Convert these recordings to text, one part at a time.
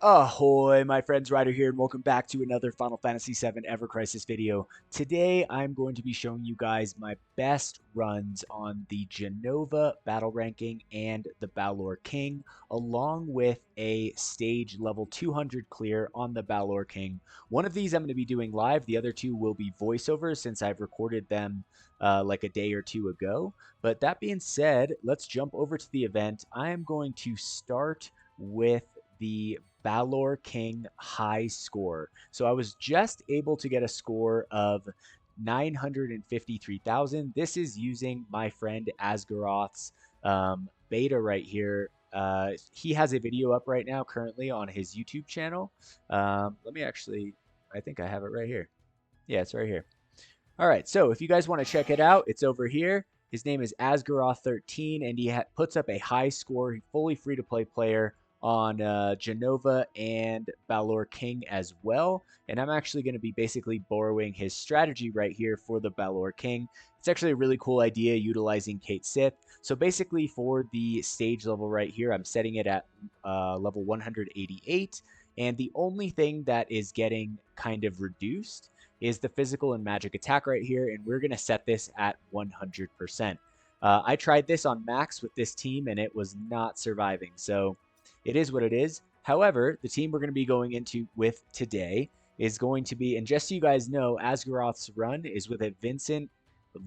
Ahoy, my friends, Ryder here, and welcome back to another Final Fantasy VII Ever Crisis video. Today, I'm going to be showing you guys my best runs on the Jenova battle ranking and the Baloir King, along with a stage level 200 clear on the Baloir King. One of these I'm going to be doing live, the other two will be voiceovers since I've recorded them like a day or two ago. But that being said, let's jump over to the event. I am going to start with the Baloir King high score. So I was just able to get a score of 953,000. This is using my friend Asgaroth's beta right here. He has a video up right now currently on his YouTube channel. Let me actually, I think I have it right here. Yeah, it's right here. All right, so if you guys want to check it out, it's over here. His name is Asgaroth13, and he puts up a high score, fully free-to-play player on Jenova and Baloir King as well. And I'm actually going to be basically borrowing his strategy right here for the Baloir King. It's actually a really cool idea utilizing Cait Sith. So basically for the stage level right here, I'm setting it at level 188. And the only thing that is getting kind of reduced is the physical and magic attack right here. And we're going to set this at 100%. I tried this on max with this team and it was not surviving. So it is what it is. However, the team we're going to be going into with today is going to be, and just so you guys know, Asgaroth's run is with a Vincent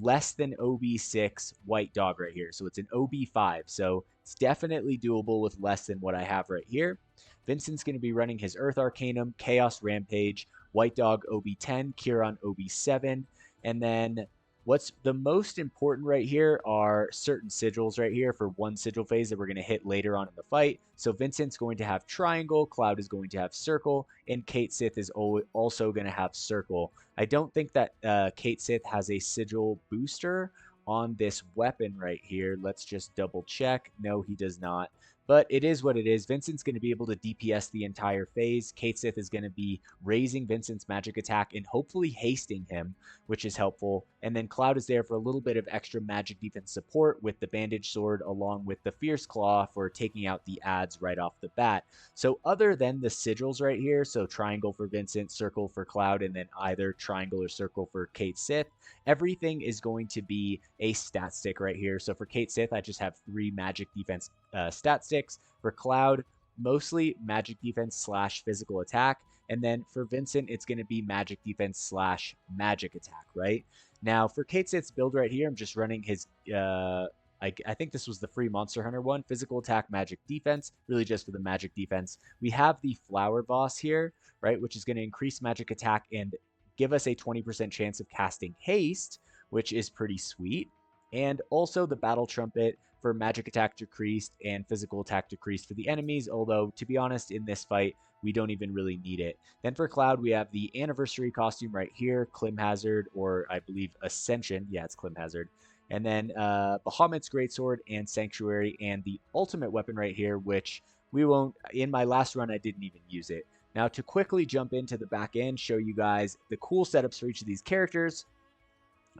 less than OB6 white dog right here. So it's an OB5. So it's definitely doable with less than what I have right here. Vincent's going to be running his Earth Arcanum, Chaos Rampage, White Dog OB10, Kieran OB7, and then what's the most important right here are certain sigils right here for one sigil phase that we're going to hit later on in the fight. So Vincent's going to have triangle, Cloud is going to have circle, and Cait Sith is also going to have circle. I don't think that Cait Sith has a sigil booster on this weapon right here. Let's just double check. No, he does not. But it is what it is. Vincent's going to be able to DPS the entire phase. Cait Sith is going to be raising Vincent's magic attack and hopefully hasting him, which is helpful. And then Cloud is there for a little bit of extra magic defense support with the Bandage Sword along with the Fierce Claw for taking out the adds right off the bat. So other than the sigils right here, so triangle for Vincent, circle for Cloud, and then either triangle or circle for Cait Sith, everything is going to be a stat stick right here. So for Cait Sith, I just have 3 magic defense stat sticks. For Cloud, mostly magic defense slash physical attack. And then for Vincent, it's going to be magic defense slash magic attack, right? Now, for Cait Sith's build right here, I'm just running his, I think this was the free Monster Hunter one, physical attack, magic defense, really just for the magic defense. We have the Flower Boss here, right, which is going to increase magic attack and give us a 20% chance of casting haste, which is pretty sweet. And also the Battle Trumpet for magic attack decreased and physical attack decreased for the enemies, although to be honest, in this fight, we don't even really need it. Then for Cloud, we have the Anniversary costume right here, Clim Hazard, or I believe Ascension. Yeah, it's Clim Hazard. And then Bahamut's Greatsword and Sanctuary, and the ultimate weapon right here, which we won't, in my last run, I didn't even use it. Now to quickly jump into the back end, show you guys the cool setups for each of these characters.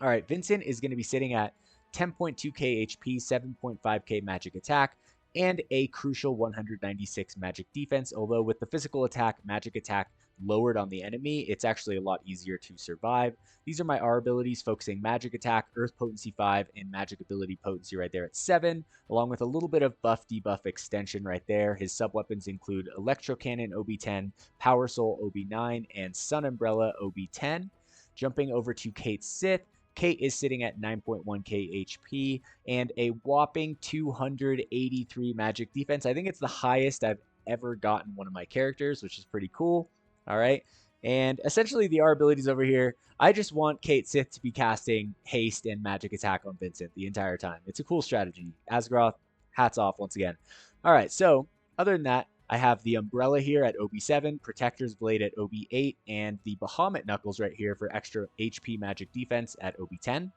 All right, Vincent is going to be sitting at 10.2k HP, 7.5k magic attack, and a crucial 196 magic defense. Although with the physical attack, magic attack lowered on the enemy, it's actually a lot easier to survive. These are my R abilities, focusing magic attack, earth potency 5, and magic ability potency right there at 7, along with a little bit of buff debuff extension right there. His sub weapons include Electro Cannon OB10, Power Soul OB9, and Sun Umbrella OB10. Jumping over to Cait Sith, Cait is sitting at 9.1k HP and a whopping 283 magic defense. I think it's the highest I've ever gotten one of my characters, which is pretty cool. All right. And essentially the R abilities over here, I just want Cait Sith to be casting haste and magic attack on Vincent the entire time. It's a cool strategy. Asgaroth, hats off once again. All right. So other than that, I have the Umbrella here at OB7, Protector's Blade at OB8, and the Bahamut Knuckles right here for extra HP magic defense at OB10.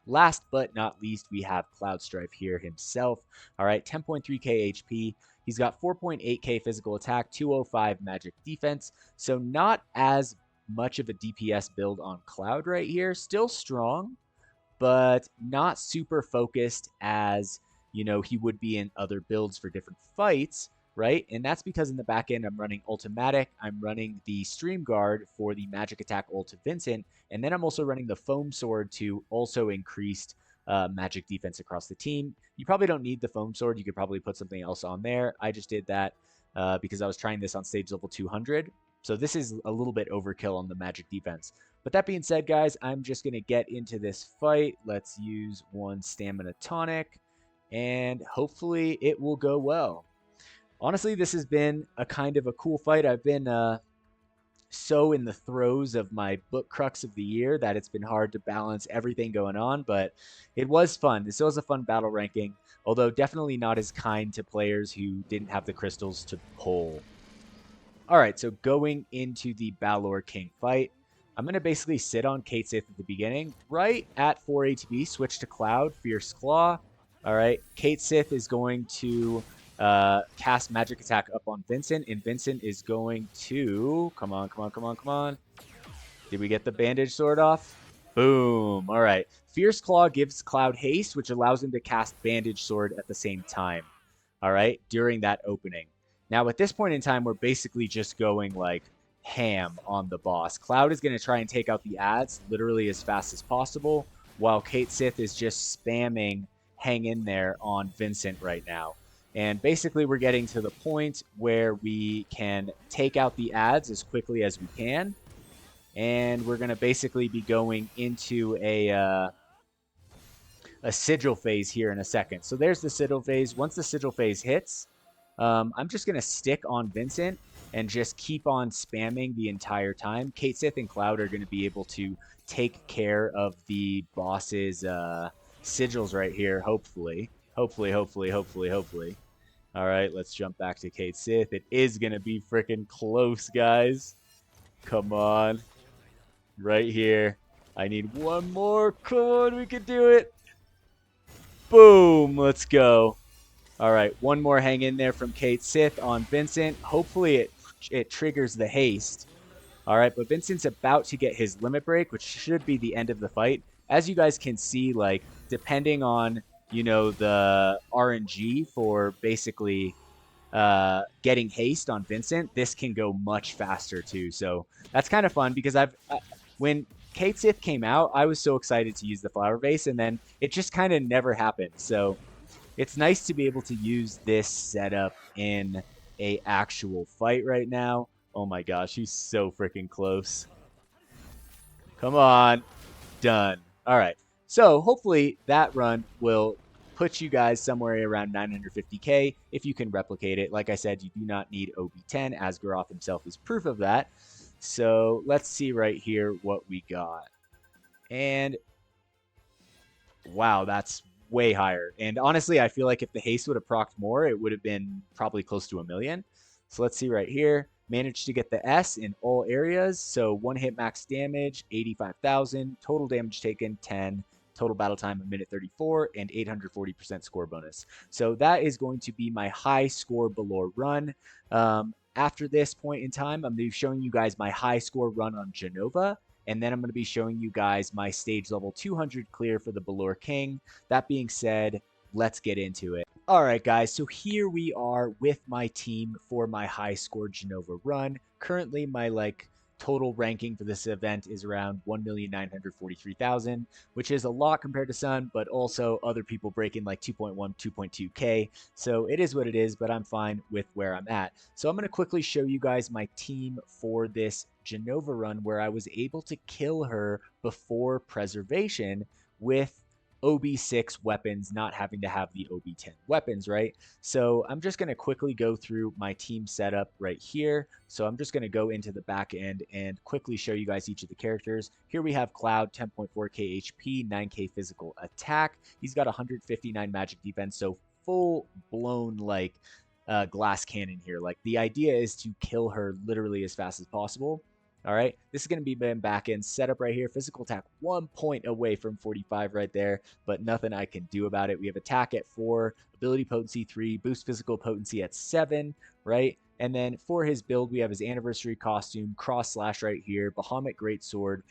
Last but not least, we have Cloud Strife here himself. All right, 10.3k HP. He's got 4.8k physical attack, 205 magic defense. So not as much of a DPS build on Cloud right here. Still strong, but not super focused as, you know, he would be in other builds for different fights. right? And that's because in the back end, I'm running Ultimatic, I'm running the Stream Guard for the magic attack ult to Vincent, and then I'm also running the Foam Sword to also increase magic defense across the team. You probably don't need the Foam Sword. You could probably put something else on there. I just did that because I was trying this on stage level 200. So this is a little bit overkill on the magic defense. But that being said, guys, I'm just going to get into this fight. Let's use one stamina tonic, and hopefully it will go well. Honestly, this has been a kind of a cool fight. I've been so in the throes of my book crux of the year that it's been hard to balance everything going on, but it was fun. This was a fun battle ranking, although definitely not as kind to players who didn't have the crystals to pull. All right, so going into the Baloir King fight, I'm going to basically sit on Kate Sith at the beginning. Right at 4 ATB, switch to Cloud, Fierce Claw. All right, Kate Sith is going to cast Magic Attack up on Vincent, and Vincent is going to... Come on, come on, come on, come on. Did we get the Bandage Sword off? Boom. All right. Fierce Claw gives Cloud haste, which allows him to cast Bandage Sword at the same time. All right, during that opening. Now, at this point in time, we're basically just going like ham on the boss. Cloud is going to try and take out the ads literally as fast as possible, while Kate Sith is just spamming hang in there on Vincent right now. And basically, we're getting to the point where we can take out the ads as quickly as we can. And we're going to basically be going into a sigil phase here in a second. So there's the sigil phase. Once the sigil phase hits, I'm just going to stick on Vincent and just keep on spamming the entire time. Kate Sith and Cloud are going to be able to take care of the boss's sigils right here, hopefully. Hopefully. All right, let's jump back to Kate Sith. It is going to be freaking close, guys. Come on. Right here. I need one more. Come on, we can do it. Boom, let's go. All right, one more hang in there from Kate Sith on Vincent. Hopefully it triggers the haste. All right, but Vincent's about to get his limit break, which should be the end of the fight. As you guys can see, like, depending on, you know, the RNG for basically getting haste on Vincent, this can go much faster too. So that's kind of fun because when Kate Sith came out, I was so excited to use the flower vase, and then it just kind of never happened. So it's nice to be able to use this setup in a actual fight right now. Oh my gosh, he's so freaking close. Come on. Done. All right. So hopefully that run will put you guys somewhere around 950k if you can replicate it. Like I said, you do not need OB10. Asgaroth himself is proof of that. So let's see right here what we got. And wow, that's way higher. And honestly, I feel like if the haste would have procced more, it would have been probably close to 1 million. So let's see right here. Managed to get the S in all areas. So one hit max damage, 85,000. Total damage taken, 10. Total battle time, 1:34, and 840% score bonus. So that is going to be my high score Baloir run. After this point in time, I'm going to be showing you guys my high score run on Jenova. And then I'm going to be showing you guys my stage level 200 clear for the Baloir King. That being said, let's get into it. All right, guys, so here we are with my team for my high score Jenova run. Currently, my total ranking for this event is around 1,943,000, which is a lot compared to Sun, but also other people breaking like 2.1, 2.2k. So it is what it is, but I'm fine with where I'm at. So I'm going to quickly show you guys my team for this Jenova run where I was able to kill her before preservation with OB6 weapons, not having to have the OB10 weapons, right? So I'm just going to quickly go through my team setup right here. So I'm just going to go into the back end and quickly show you guys each of the characters. Here we have Cloud, 10.4k HP, 9k physical attack. He's got 159 magic defense, so full blown glass cannon here. Like the idea is to kill her literally as fast as possible. All right, this is going to be my back end setup right here. Physical attack 1 point away from 45 right there, but nothing I can do about it. We have attack at 4, ability potency 3, boost physical potency at 7, right? And then for his build, we have his anniversary costume, cross slash right here, Bahamut Greatsword,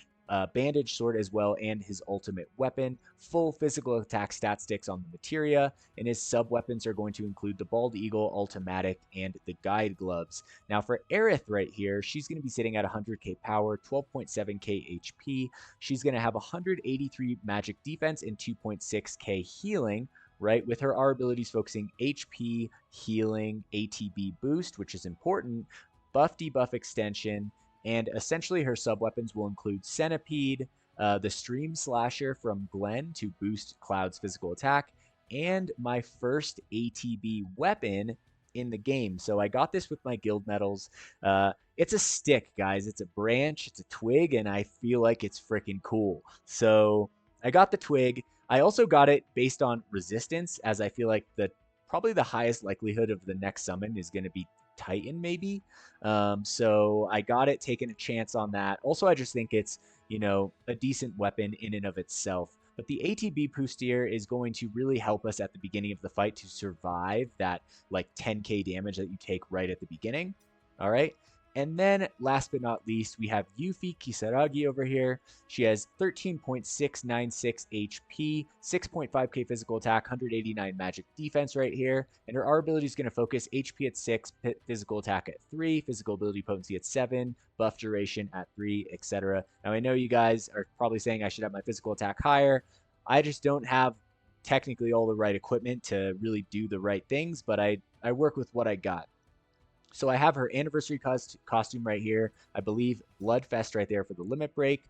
bandage sword as well, and his ultimate weapon. Full physical attack stat sticks on the materia, and his sub weapons are going to include the Bald Eagle, Ultimatic, and the Guide Gloves. Now for Aerith right here, she's going to be sitting at 100k power, 12.7k HP. She's going to have 183 magic defense and 2.6k healing, right? With her R abilities focusing HP, healing, ATB boost, which is important, buff debuff extension, and essentially her sub-weapons will include Centipede, the Stream Slasher from Glenn to boost Cloud's physical attack, and my first ATB weapon in the game. So I got this with my guild medals. It's a stick, guys. It's a branch, it's a twig, and I feel like it's freaking cool. So I got the twig. I also got it based on resistance, as I feel like probably the highest likelihood of the next summon is going to be Titan, maybe. So I got it, taking a chance on that. Also, I just think it's, a decent weapon in and of itself. But the ATB Pustier is going to really help us at the beginning of the fight to survive that like 10k damage that you take right at the beginning. All right. And then last but not least, we have Yuffie Kisaragi over here. She has 13.696 HP, 6.5k physical attack, 189 magic defense right here. And her R ability is going to focus HP at 6, physical attack at 3, physical ability potency at 7, buff duration at 3, etc. Now I know you guys are probably saying I should have my physical attack higher. I just don't have technically all the right equipment to really do the right things, but I work with what I got. So I have her anniversary costume right here. I believe Bloodfest right there for the limit break.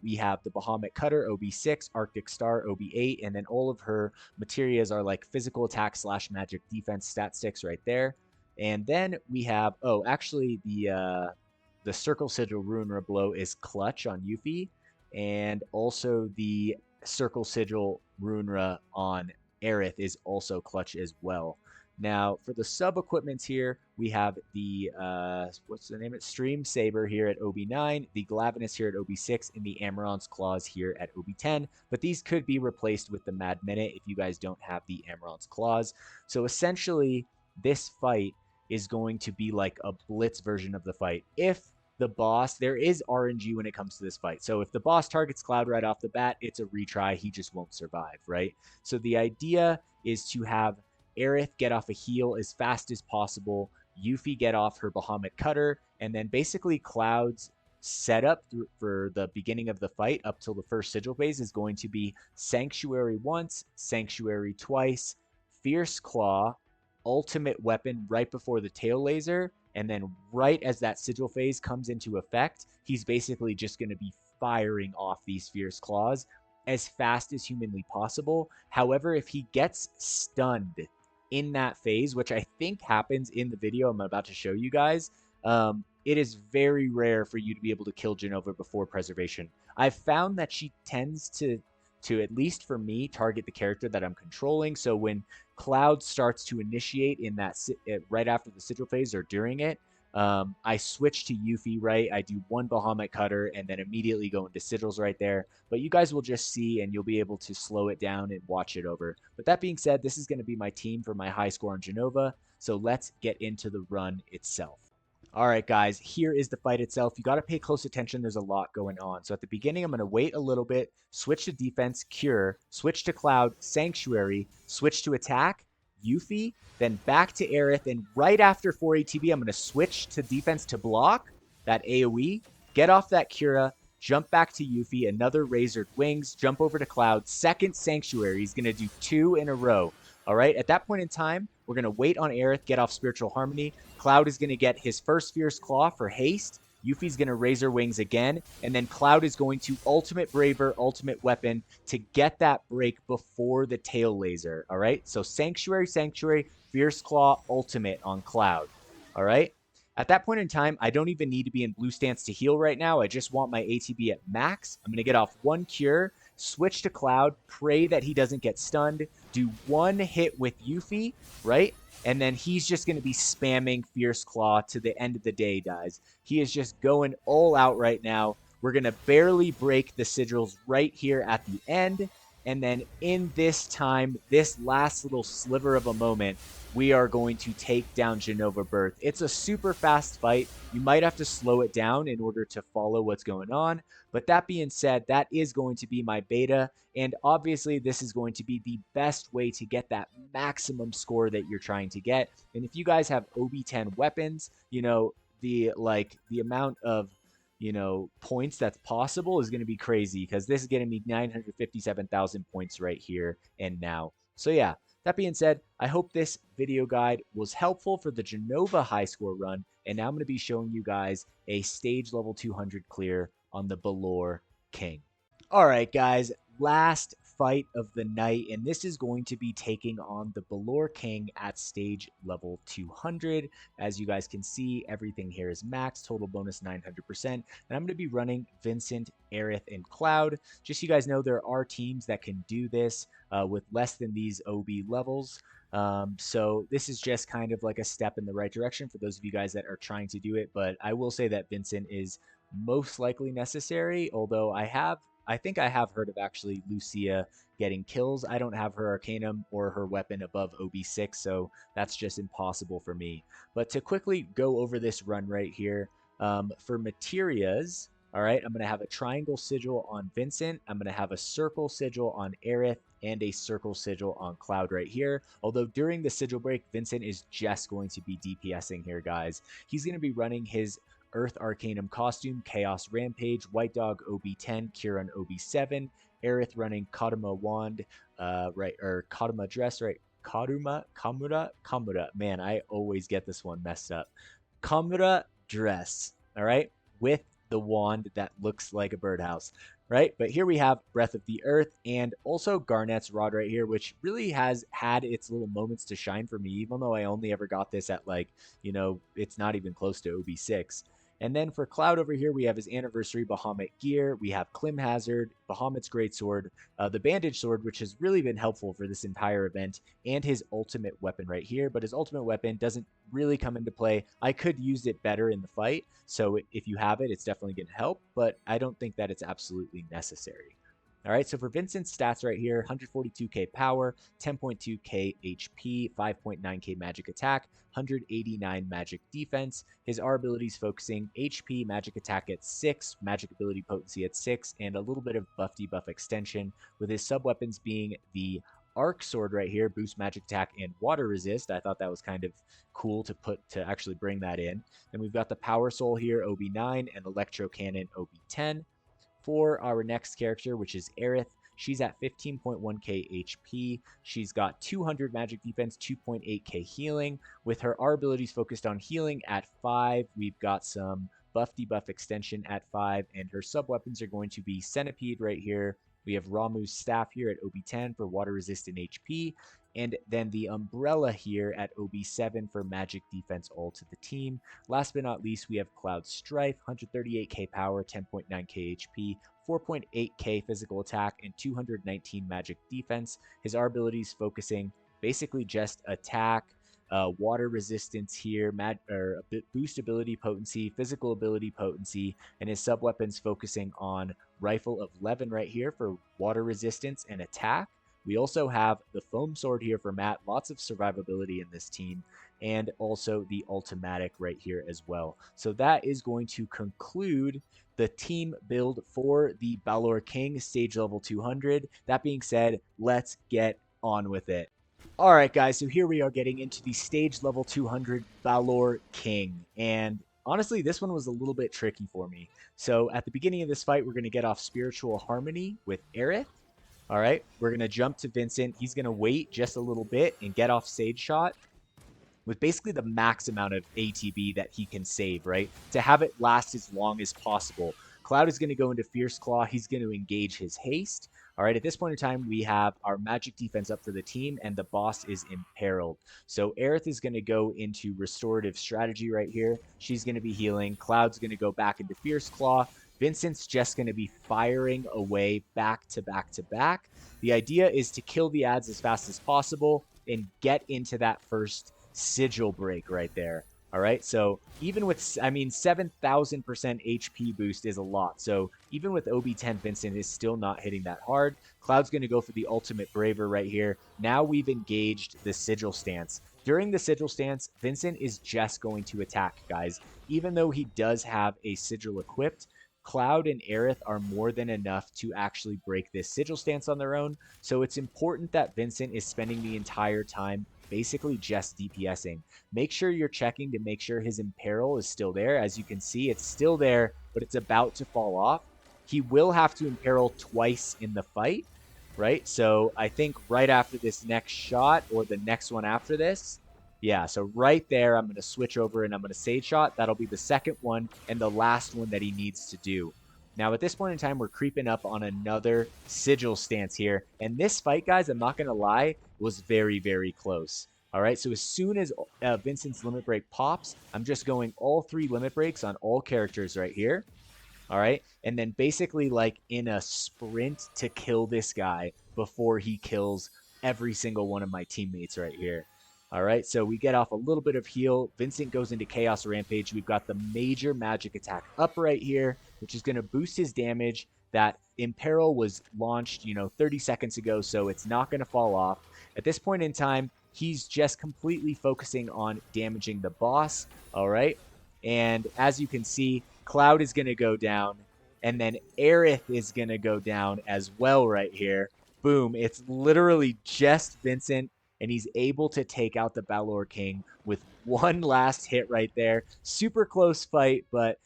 We have the Bahamut Cutter, OB6, Arctic Star, OB8, and then all of her materias are like physical attack / magic defense stat sticks right there. And then we have, actually the Circle Sigil Ruinra Blow is clutch on Yuffie, and also the Circle Sigil Ruinra on Aerith is also clutch as well. Now, for the sub-equipments here, we have the, what's the name? It's Stream Saber here at OB9, the Glavenus here at OB6, and the Amaron's Claws here at OB10. But these could be replaced with the Mad Minute if you guys don't have the Amaron's Claws. So essentially, this fight is going to be like a blitz version of the fight. If the boss, there is RNG when it comes to this fight. So if the boss targets Cloud right off the bat, it's a retry. He just won't survive, right? So the idea is to have Aerith get off a heal as fast as possible, Yuffie get off her Bahamut Cutter, and then basically Cloud's setup for the beginning of the fight up till the first sigil phase is going to be Sanctuary once, Sanctuary twice, Fierce Claw, ultimate weapon right before the tail laser, and then right as that sigil phase comes into effect, he's basically just going to be firing off these Fierce Claws as fast as humanly possible. However, if he gets stunned in that phase, which I think happens in the video I'm about to show you guys, it is very rare for you to be able to kill Jenova before preservation. I've found that she tends to at least for me, target the character that I'm controlling. So when Cloud starts to initiate in that right after the sigil phase or during it, I switch to Yuffie, right? I do one Bahamut Cutter and then immediately go into sigils right there. But you guys will just see and you'll be able to slow it down and watch it over. But that being said, this is going to be my team for my high score on Jenova. So let's get into the run itself. All right, guys, here is the fight itself. You got to pay close attention. There's a lot going on. So at the beginning, I'm going to wait a little bit, switch to defense, cure, switch to Cloud, Sanctuary, switch to attack, Yuffie, then back to Aerith, and right after 4 ATB, I'm going to switch to defense to block that AoE, get off that Cura, jump back to Yuffie, another Razored Wings, jump over to Cloud, second Sanctuary. He's going to do 2 in a row. All right, at that point in time, we're going to wait on Aerith, get off Spiritual Harmony. Cloud is going to get his first Fierce Claw for haste. Yuffie's going to Razor Wings again. And then Cloud is going to Ultimate Braver, Ultimate Weapon to get that break before the Tail Laser. All right, so Sanctuary, Sanctuary, Fierce Claw, Ultimate on Cloud. All right, at that point in time, I don't even need to be in blue stance to heal right now. I just want my ATB at max. I'm going to get off 1 Cure, switch to Cloud, pray that he doesn't get stunned, do 1 hit with Yuffie, right? And then he's just going to be spamming Fierce Claw to the end of the day, guys. He is just going all out right now. We're going to barely break the sigils right here at the end. And then in this time, this last little sliver of a moment, we are going to take down Jenova Birth. It's a super fast fight. You might have to slow it down in order to follow what's going on. But that being said, that is going to be my beta. And obviously, this is going to be the best way to get that maximum score that you're trying to get. And if you guys have OB10 weapons, the amount of points that's possible is going to be crazy, because this is getting me 957,000 points right here and now. So yeah, that being said, I hope this video guide was helpful for the Jenova high score run, and now I'm going to be showing you guys a stage level 200 clear on the Baloir King. All right, guys, last fight of the night, and this is going to be taking on the Baloir King at stage level 200. As you guys can see, everything here is max, total bonus 900%, and I'm going to be running Vincent, Aerith, and Cloud. Just so you guys know, there are teams that can do this with less than these OB levels. So this is just kind of like a step in the right direction for those of you guys that are trying to do it, but I will say that Vincent is most likely necessary, although I think I have heard of actually Lucia getting kills. I don't have her Arcanum or her weapon above OB6, so that's just impossible for me. But to quickly go over this run right here, for Materias, all right, I'm going to have a triangle sigil on Vincent. I'm going to have a circle sigil on Aerith and a circle sigil on Cloud right here. Although during the sigil break, Vincent is just going to be DPSing here, guys. He's going to be running his Earth Arcanum costume, Chaos Rampage, White Dog OB10, Kieran OB7, Aerith running Kaduma wand, or Kaduma dress, right? Kamura. Man, I always get this one messed up. Kamura dress, all right, with the wand that looks like a birdhouse, right? But here we have Breath of the Earth and also Garnet's Rod right here, which really has had its little moments to shine for me, even though I only ever got this at it's not even close to OB6. And then for Cloud over here, we have his Anniversary Bahamut gear. We have Klim Hazard, Bahamut's Greatsword, the Bandage Sword, which has really been helpful for this entire event, and his ultimate weapon right here. But his ultimate weapon doesn't really come into play. I could use it better in the fight, so if you have it, it's definitely going to help, but I don't think that it's absolutely necessary. All right, so for Vincent's stats right here, 142k power, 10.2k HP, 5.9k magic attack, 189 magic defense. His R abilities focusing HP, magic attack at 6, magic ability potency at 6, and a little bit of buff debuff extension, with his sub weapons being the Arc Sword right here, boost magic attack and water resist. I thought that was kind of cool to actually bring that in. Then we've got the Power Soul here, OB9, and Electro Cannon, OB10. For our next character, which is Aerith, she's at 15.1k HP. She's got 200 magic defense, 2.8k healing. With her R abilities focused on healing at 5, we've got some buff debuff extension at 5, and her sub weapons are going to be Centipede right here. We have Ramuh's staff here at OB10 for water resistant HP, and then the umbrella here at OB7 for magic defense all to the team. Last but not least, we have Cloud Strife, 138k power, 10.9k HP, 4.8k physical attack, and 219 magic defense. His R abilities focusing basically just attack, water resistance here, boost ability potency, physical ability potency, and his sub weapons focusing on Rifle of Levin right here for water resistance and attack. We also have the Foam Sword here for Matt, lots of survivability in this team, and also the Ultimatic right here as well. So that is going to conclude the team build for the Baloir King stage level 200. That being said, let's get on with it. All right, guys, so here we are getting into the stage level 200 Baloir King, and honestly, this one was a little bit tricky for me. So at the beginning of this fight, we're going to get off Spiritual Harmony with Aerith. All right, we're going to jump to Vincent. He's going to wait just a little bit and get off Sage Shot with basically the max amount of ATB that he can save, right? To have it last as long as possible. Cloud is going to go into Fierce Claw. He's going to engage his haste. All right, at this point in time, we have our magic defense up for the team, and the boss is imperiled. So Aerith is going to go into Restorative Strategy right here. She's going to be healing. Cloud's going to go back into Fierce Claw. Vincent's just going to be firing away back to back to back. The idea is to kill the ads as fast as possible and get into that first sigil break right there. All right, so even with, 7,000% HP boost is a lot. So even with OB10, Vincent is still not hitting that hard. Cloud's going to go for the ultimate braver right here. Now we've engaged the sigil stance. During the sigil stance, Vincent is just going to attack, guys. Even though he does have a sigil equipped, Cloud and Aerith are more than enough to actually break this sigil stance on their own. So it's important that Vincent is spending the entire time basically just DPSing. Make sure you're checking to make sure his Imperil is still there. As you can see, it's still there, but it's about to fall off. He will have to Imperil twice in the fight, right? So I think right after this next shot or the next one after this, yeah, so right there, I'm going to switch over and I'm going to Sage Shot. That'll be the second one and the last one that he needs to do. Now, at this point in time, we're creeping up on another Sigil stance here. And this fight, guys, I'm not going to lie, was very, very close. All right, so as soon as Vincent's Limit Break pops, I'm just going all 3 Limit Breaks on all characters right here. All right. And then basically, like in a sprint to kill this guy before he kills every single one of my teammates right here. All right. So we get off a little bit of heal. Vincent goes into Chaos Rampage. We've got the major magic attack up right here, which is going to boost his damage. That Imperil was launched, 30 seconds ago. So it's not going to fall off. At this point in time, he's just completely focusing on damaging the boss. All right. And as you can see, Cloud is going to go down, and then Aerith is going to go down as well right here. Boom. It's literally just Vincent, and he's able to take out the Baloir King with one last hit right there. Super close fight, but,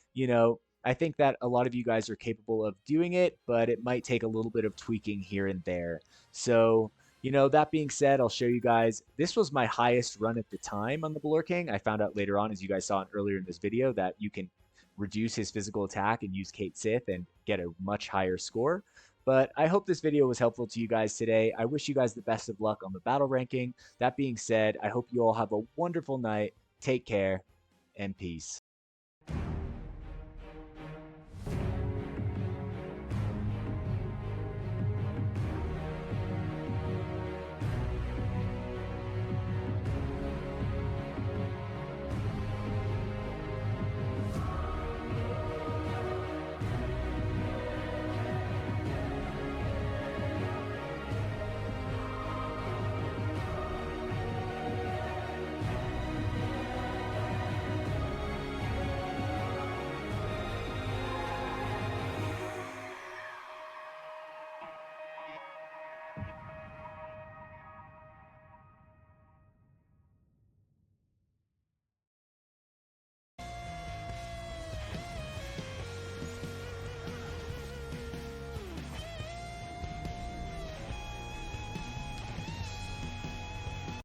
I think that a lot of you guys are capable of doing it, but it might take a little bit of tweaking here and there. So, that being said, I'll show you guys. This was my highest run at the time on the Baloir King. I found out later on, as you guys saw earlier in this video, that you can reduce his physical attack and use Kate Sith and get a much higher score. But I hope this video was helpful to you guys today. I wish you guys the best of luck on the battle ranking. That being said, I hope you all have a wonderful night. Take care and peace.